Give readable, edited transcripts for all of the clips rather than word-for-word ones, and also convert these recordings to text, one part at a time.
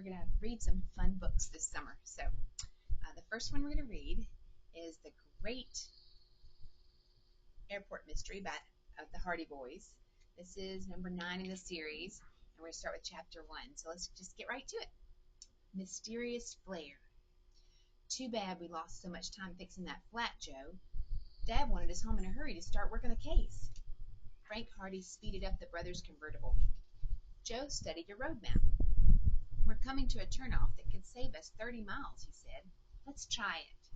we're going to read some fun books this summer. So, the first one we're going to read is The Great Airport Mystery by the Hardy Boys. This is number 9 in the series, and we're going to start with chapter 1. So, let's just get right to it. Mysterious Flare. Too bad we lost so much time fixing that flat, Joe. Dad wanted us home in a hurry to start work on the case. Frank Hardy speeded up the brothers' convertible. Joe studied a road map. We're coming to a turnoff that could save us 30 miles, he said. Let's try it.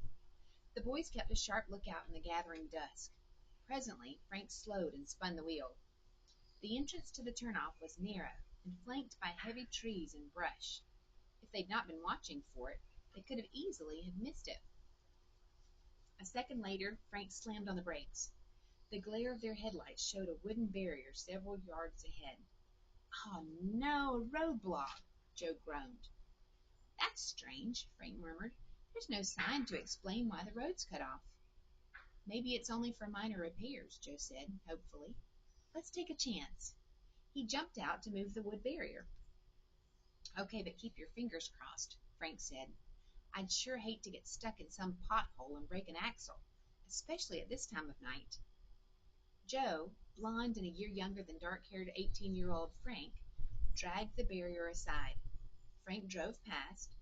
The boys kept a sharp lookout in the gathering dusk. Presently, Frank slowed and spun the wheel. The entrance to the turnoff was narrow and flanked by heavy trees and brush. If they'd not been watching for it, they could have easily have missed it. A second later, Frank slammed on the brakes. The glare of their headlights showed a wooden barrier several yards ahead. Oh no, a roadblock, Joe groaned. That's strange, Frank murmured. There's no sign to explain why the road's cut off. Maybe it's only for minor repairs, Joe said, hopefully. Let's take a chance. He jumped out to move the wood barrier. Okay, but keep your fingers crossed, Frank said. I'd sure hate to get stuck in some pothole and break an axle, especially at this time of night. Joe, blond and a year younger than dark-haired 18-year-old Frank, dragged the barrier aside. Frank drove past.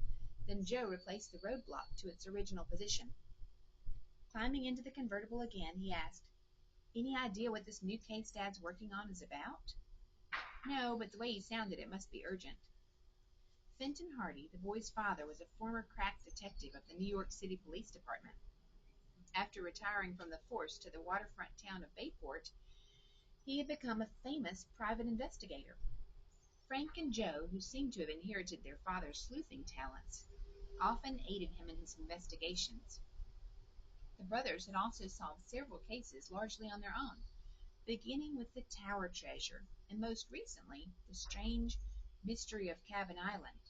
Then Joe replaced the roadblock to its original position. Climbing into the convertible again, he asked, Any idea what this new case Dad's working on is about? No, but the way he sounded, it must be urgent. Fenton Hardy, the boy's father, was a former crack detective of the New York City Police Department. After retiring from the force to the waterfront town of Bayport, he had become a famous private investigator. Frank and Joe, who seemed to have inherited their father's sleuthing talents, often aided him in his investigations. The brothers had also solved several cases largely on their own, beginning with the Tower Treasure, and most recently, the strange mystery of Cabin Island.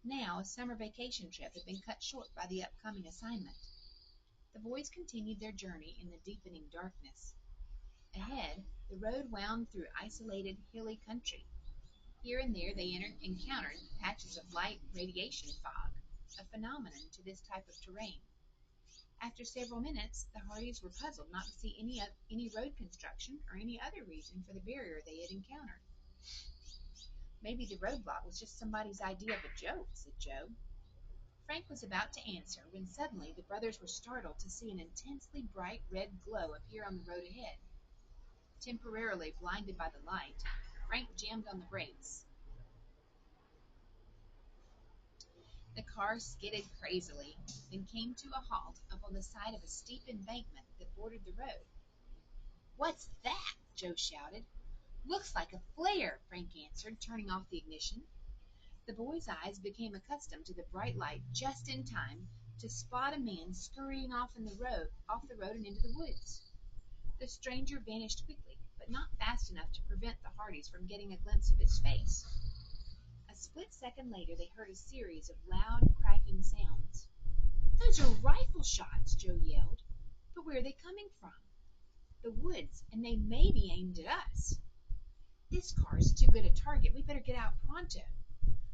Now, a summer vacation trip had been cut short by the upcoming assignment. The boys continued their journey in the deepening darkness. Ahead, the road wound through isolated, hilly country. Here and there they encountered patches of light radiation fog, a phenomenon to this type of terrain. After several minutes, the Hardys were puzzled not to see any road construction or any other reason for the barrier they had encountered. Maybe the roadblock was just somebody's idea of a joke, said Joe. Frank was about to answer when suddenly the brothers were startled to see an intensely bright red glow appear on the road ahead. Temporarily blinded by the light, Frank jammed on the brakes. The car skidded crazily, then came to a halt up on the side of a steep embankment that bordered the road. What's that? Joe shouted. Looks like a flare, Frank answered, turning off the ignition. The boy's eyes became accustomed to the bright light just in time to spot a man scurrying off the road and into the woods. The stranger vanished quickly, but not fast enough to prevent the Hardys from getting a glimpse of his face. A split second later, they heard a series of loud, cracking sounds. Those are rifle shots, Joe yelled. But where are they coming from? The woods, and they may be aimed at us. This car's too good a target. We better get out pronto.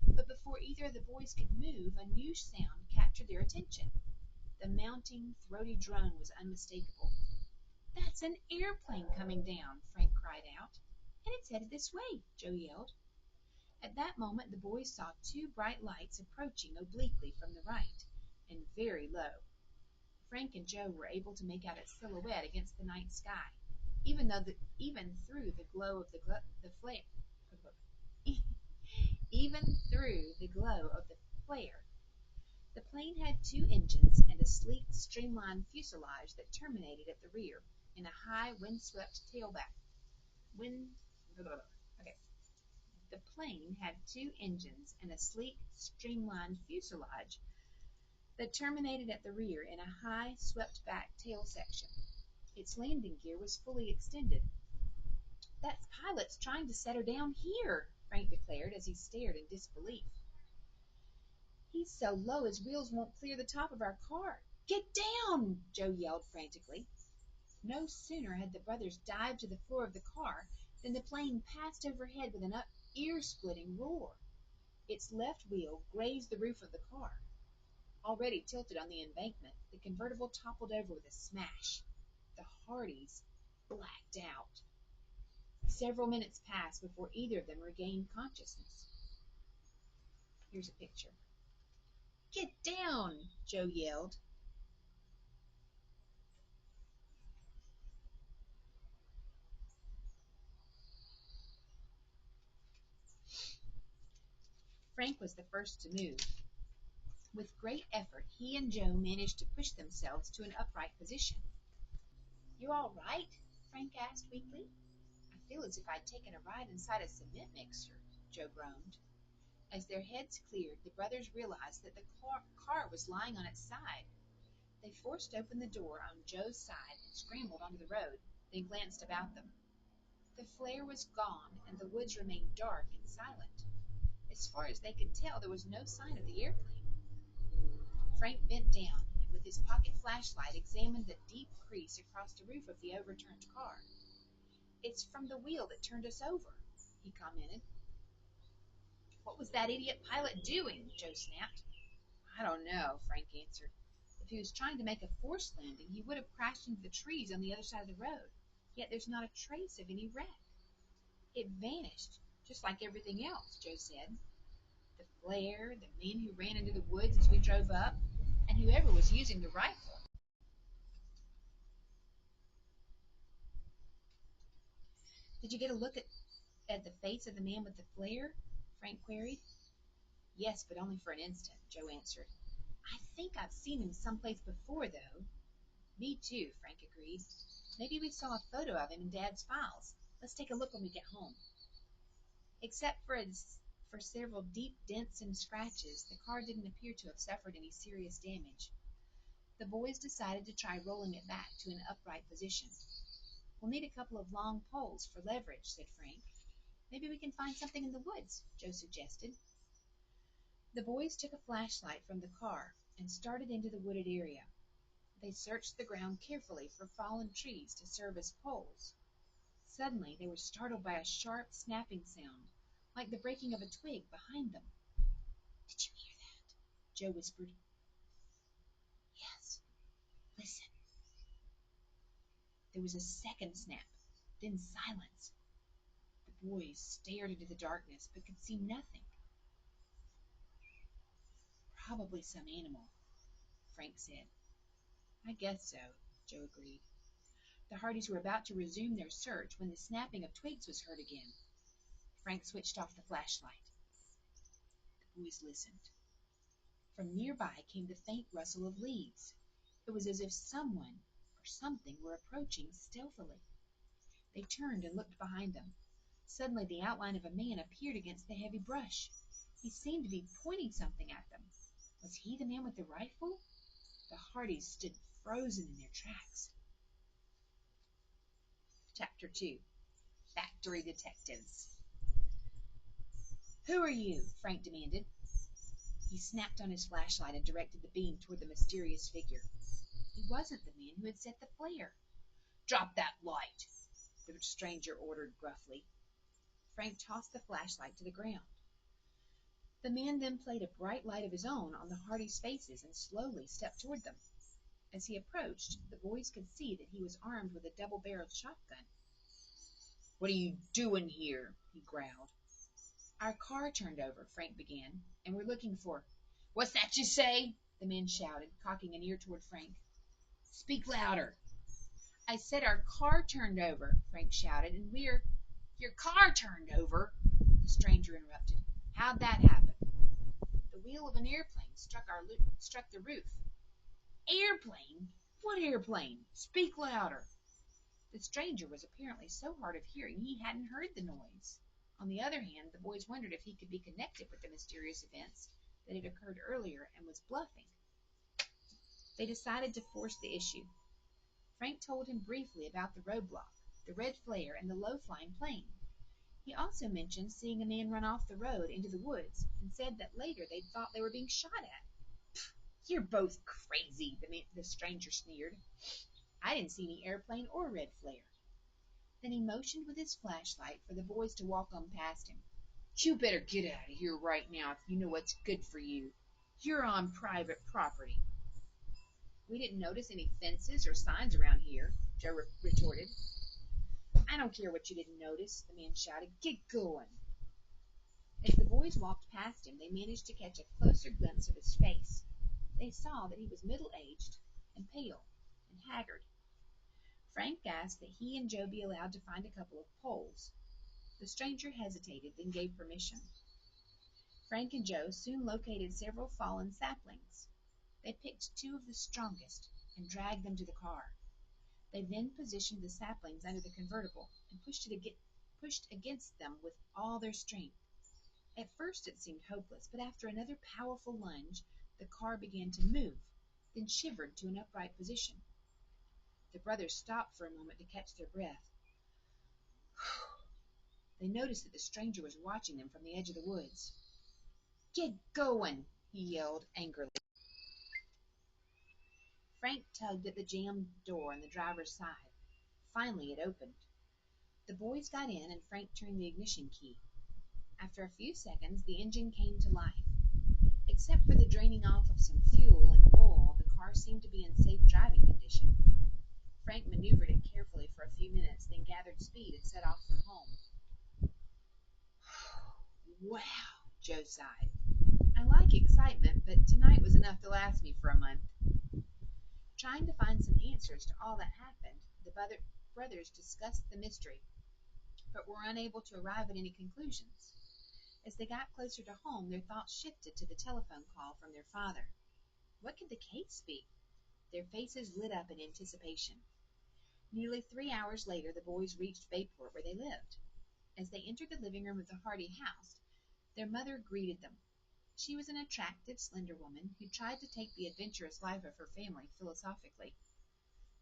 But before either of the boys could move, a new sound captured their attention. The mounting, throaty drone was unmistakable. That's an airplane coming down, Frank cried out. And it's headed this way, Joe yelled. At that moment, the boys saw two bright lights approaching obliquely from the right, and very low. Frank and Joe were able to make out its silhouette against the night sky, even through the glow of the flare. Even through the glow of the flare. The plane had two engines and a sleek, streamlined fuselage that terminated at the rear in a high, windswept tailback. The plane had two engines and a sleek, streamlined fuselage that terminated at the rear in a high, swept-back tail section. Its landing gear was fully extended. That's pilots trying to set her down here, Frank declared as he stared in disbelief. He's so low his wheels won't clear the top of our car. Get down, Joe yelled frantically. No sooner had the brothers dived to the floor of the car than the plane passed overhead with an ear-splitting roar. Its left wheel grazed the roof of the car. Already tilted on the embankment, the convertible toppled over with a smash. The Hardys blacked out. Several minutes passed before either of them regained consciousness. Here's a picture. "Get down!" Joe yelled. Frank was the first to move. With great effort, he and Joe managed to push themselves to an upright position. "You all right?" Frank asked weakly. "I feel as if I'd taken a ride inside a cement mixer," Joe groaned. As their heads cleared, the brothers realized that the car was lying on its side. They forced open the door on Joe's side and scrambled onto the road, then glanced about them. The flare was gone, and the woods remained dark and silent. As far as they could tell, there was no sign of the airplane. Frank bent down and with his pocket flashlight examined the deep crease across the roof of the overturned car. "It's from the wheel that turned us over," he commented. "What was that idiot pilot doing?" Joe snapped. "I don't know," Frank answered. "If he was trying to make a forced landing, he would have crashed into the trees on the other side of the road. Yet there's not a trace of any wreck." "It vanished, just like everything else," Joe said. "The flare, the men who ran into the woods as we drove up, and whoever was using the rifle." "Did you get a look at the face of the man with the flare?" Frank queried. "Yes, but only for an instant," Joe answered. "I think I've seen him someplace before, though." "Me too," Frank agreed. "Maybe we saw a photo of him in Dad's files. Let's take a look when we get home." Except for several deep dents and scratches, the car didn't appear to have suffered any serious damage. The boys decided to try rolling it back to an upright position. "We'll need a couple of long poles for leverage," said Frank. "Maybe we can find something in the woods," Joe suggested. The boys took a flashlight from the car and started into the wooded area. They searched the ground carefully for fallen trees to serve as poles. Suddenly they were startled by a sharp snapping sound, like the breaking of a twig behind them. "Did you hear that?" Joe whispered. "Yes. Listen." There was a second snap, then silence. The boys stared into the darkness but could see nothing. "Probably some animal," Frank said. "I guess so," Joe agreed. The Hardys were about to resume their search when the snapping of twigs was heard again. Frank switched off the flashlight. The boys listened. From nearby came the faint rustle of leaves. It was as if someone or something were approaching stealthily. They turned and looked behind them. Suddenly the outline of a man appeared against the heavy brush. He seemed to be pointing something at them. Was he the man with the rifle? The Hardys stood frozen in their tracks. Chapter 2. Factory Detectives. "Who are you?" Frank demanded. He snapped on his flashlight and directed the beam toward the mysterious figure. He wasn't the man who had set the flare. "Drop that light," the stranger ordered gruffly. Frank tossed the flashlight to the ground. The man then played a bright light of his own on the Hardys' faces and slowly stepped toward them. As he approached, the boys could see that he was armed with a double-barreled shotgun. "What are you doing here?" he growled. "Our car turned over," Frank began, "and we're looking for—" "What's that you say?" the man shouted, cocking an ear toward Frank. "Speak louder." "I said our car turned over," Frank shouted, "and we're—" "Your car turned over?" the stranger interrupted. "How'd that happen?" "The wheel of an airplane struck the roof." "Airplane? What airplane? Speak louder." The stranger was apparently so hard of hearing he hadn't heard the noise. On the other hand, the boys wondered if he could be connected with the mysterious events that had occurred earlier and was bluffing. They decided to force the issue. Frank told him briefly about the roadblock, the red flare, and the low-flying plane. He also mentioned seeing a man run off the road into the woods and said that later they'd thought they were being shot at. "You're both crazy," the stranger sneered. "I didn't see any airplane or red flare." Then he motioned with his flashlight for the boys to walk on past him. You better get out of here right now if you know what's good for you. You're on private property. We didn't notice any fences or signs around here, Joe retorted. I don't care what you didn't notice, the man shouted. Get going. As the boys walked past him, they managed to catch a closer glimpse of his face. They saw that he was middle-aged and pale and haggard. Frank asked that he and Joe be allowed to find a couple of poles. The stranger hesitated, then gave permission. Frank and Joe soon located several fallen saplings. They picked two of the strongest and dragged them to the car. They then positioned the saplings under the convertible and pushed against them with all their strength. At first it seemed hopeless, but after another powerful lunge, the car began to move, then shivered to an upright position. The brothers stopped for a moment to catch their breath. They noticed that the stranger was watching them from the edge of the woods. Get going, he yelled angrily. Frank tugged at the jammed door on the driver's side. Finally it opened. The boys got in and Frank turned the ignition key. After a few seconds, the engine came to life. Except for the draining off of some fuel and oil, the car seemed to be in safe driving condition. Frank maneuvered it carefully for a few minutes, then gathered speed and set off for home. Wow, Joe sighed. I like excitement, but tonight was enough to last me for a month. Trying to find some answers to all that happened, the brothers discussed the mystery, but were unable to arrive at any conclusions. As they got closer to home, their thoughts shifted to the telephone call from their father. What could the case be? Their faces lit up in anticipation. Nearly 3 hours later, the boys reached Bayport, where they lived. As they entered the living room of the Hardy house, their mother greeted them. She was an attractive, slender woman who tried to take the adventurous life of her family philosophically.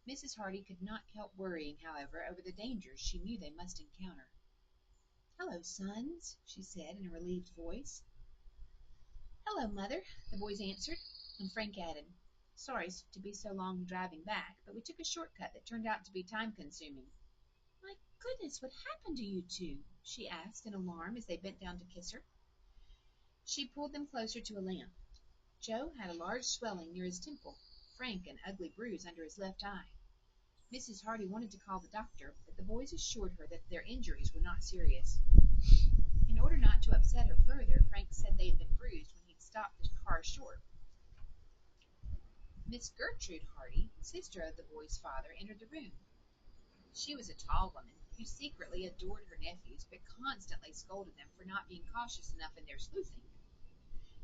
Mrs. Hardy could not help worrying, however, over the dangers she knew they must encounter. Hello, sons, she said in a relieved voice. Hello, Mother, the boys answered, and Frank added, Sorry to be so long driving back, but we took a shortcut that turned out to be time-consuming. My goodness, what happened to you two? She asked in alarm as they bent down to kiss her. She pulled them closer to a lamp. Joe had a large swelling near his temple, Frank an ugly bruise under his left eye. Mrs. Hardy wanted to call the doctor, but the boys assured her that their injuries were not serious. In order not to upset her further, Frank said they had been bruised when he'd stopped the car short. Miss Gertrude Hardy, sister of the boy's father, entered the room. She was a tall woman who secretly adored her nephews but constantly scolded them for not being cautious enough in their sleuthing.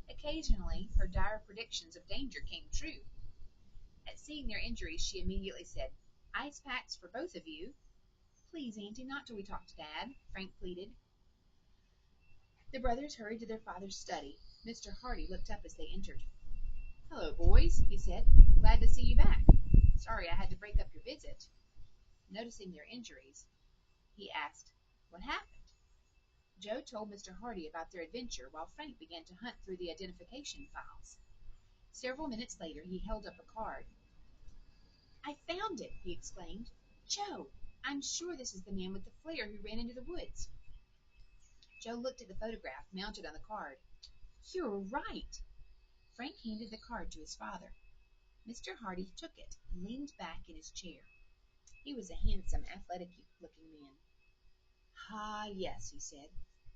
Occasionally, her dire predictions of danger came true. At seeing their injuries, she immediately said, Ice packs for both of you. Please, Auntie, not till we talk to Dad, Frank pleaded. The brothers hurried to their father's study. Mr. Hardy looked up as they entered. Hello, boys, he said. Glad to see you back. Sorry I had to break up your visit. Noticing their injuries, he asked, What happened? Joe told Mr. Hardy about their adventure while Frank began to hunt through the identification files. Several minutes later, he held up a card. I found it, he exclaimed. Joe, I'm sure this is the man with the flare who ran into the woods. Joe looked at the photograph mounted on the card. You're right. Frank handed the card to his father. Mr. Hardy took it and leaned back in his chair. He was a handsome, athletic-looking man. Ah, yes, he said.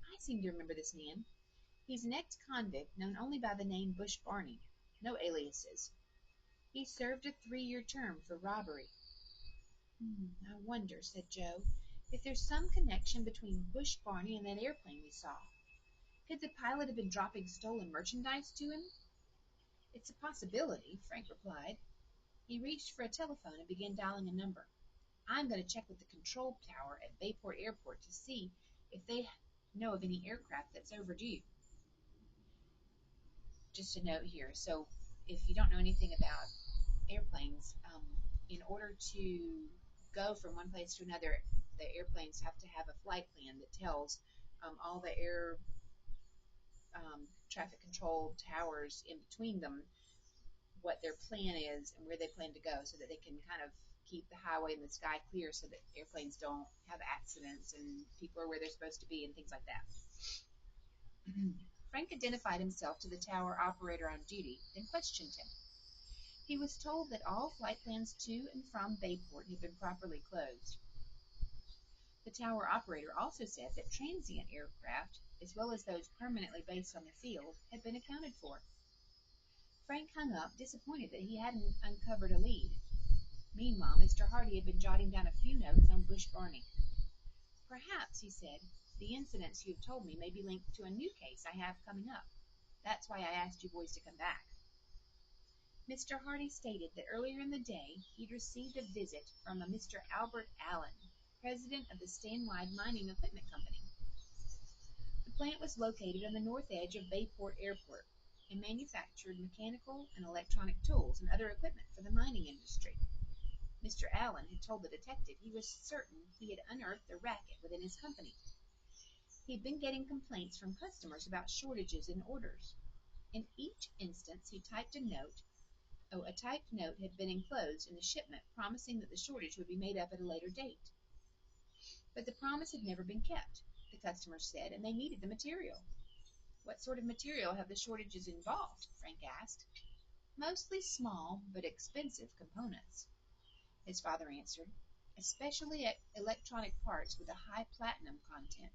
I seem to remember this man. He's an ex-convict known only by the name Bush Barney. No aliases. He served a 3-year term for robbery. I wonder, said Joe, if there's some connection between Bush Barney and that airplane we saw. Could the pilot have been dropping stolen merchandise to him? It's a possibility, Frank replied. He reached for a telephone and began dialing a number. I'm going to check with the control tower at Bayport Airport to see if they know of any aircraft that's overdue. Just a note here. So if you don't know anything about airplanes, in order to go from one place to another, the airplanes have to have a flight plan that tells all the air traffic control towers in between them what their plan is and where they plan to go, so that they can kind of keep the highway and the sky clear so that airplanes don't have accidents and people are where they're supposed to be and things like that. Frank identified himself to the tower operator on duty, then questioned him. He was told that all flight plans to and from Bayport had been properly closed. The tower operator also said that transient aircraft, as well as those permanently based on the field, had been accounted for. Frank hung up, disappointed that he hadn't uncovered a lead. Meanwhile, Mr. Hardy had been jotting down a few notes on Bush Barney. Perhaps, he said, the incidents you have told me may be linked to a new case I have coming up. That's why I asked you boys to come back. Mr. Hardy stated that earlier in the day he'd received a visit from a Mr. Albert Allen, president of the Stanwide Mining Equipment Company. The plant was located on the north edge of Bayport Airport and manufactured mechanical and electronic tools and other equipment for the mining industry. Mr. Allen had told the detective he was certain he had unearthed a racket within his company. He had been getting complaints from customers about shortages in orders. In each instance, he typed a note. A typed note had been enclosed in the shipment promising that the shortage would be made up at a later date. But the promise had never been kept, the customers said, and they needed the material. What sort of material have the shortages involved? Frank asked. Mostly small but expensive components, his father answered, especially electronic parts with a high platinum content.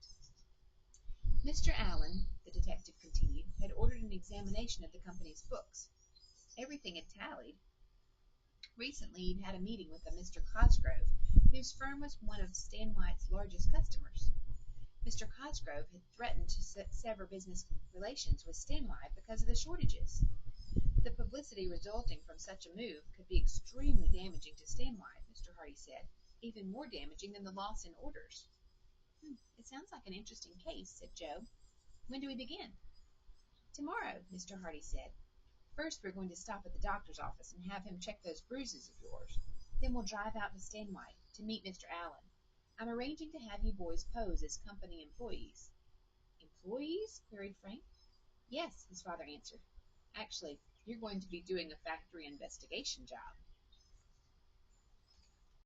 Mr. Allen, the detective continued, had ordered an examination of the company's books. Everything had tallied. Recently, he'd had a meeting with a Mr. Cosgrove, whose firm was one of Stanwhite's largest customers. Mr. Cosgrove had threatened to sever business relations with Stanwhite because of the shortages. The publicity resulting from such a move could be extremely damaging to Stanwhite, Mr. Hardy said, even more damaging than the loss in orders. It sounds like an interesting case, said Joe. When do we begin? Tomorrow, Mr. Hardy said. First, we're going to stop at the doctor's office and have him check those bruises of yours. Then we'll drive out to Stanwhite to meet Mr. Allen. I'm arranging to have you boys pose as company employees. Employees? Queried Frank. Yes, his father answered. Actually, you're going to be doing a factory investigation job.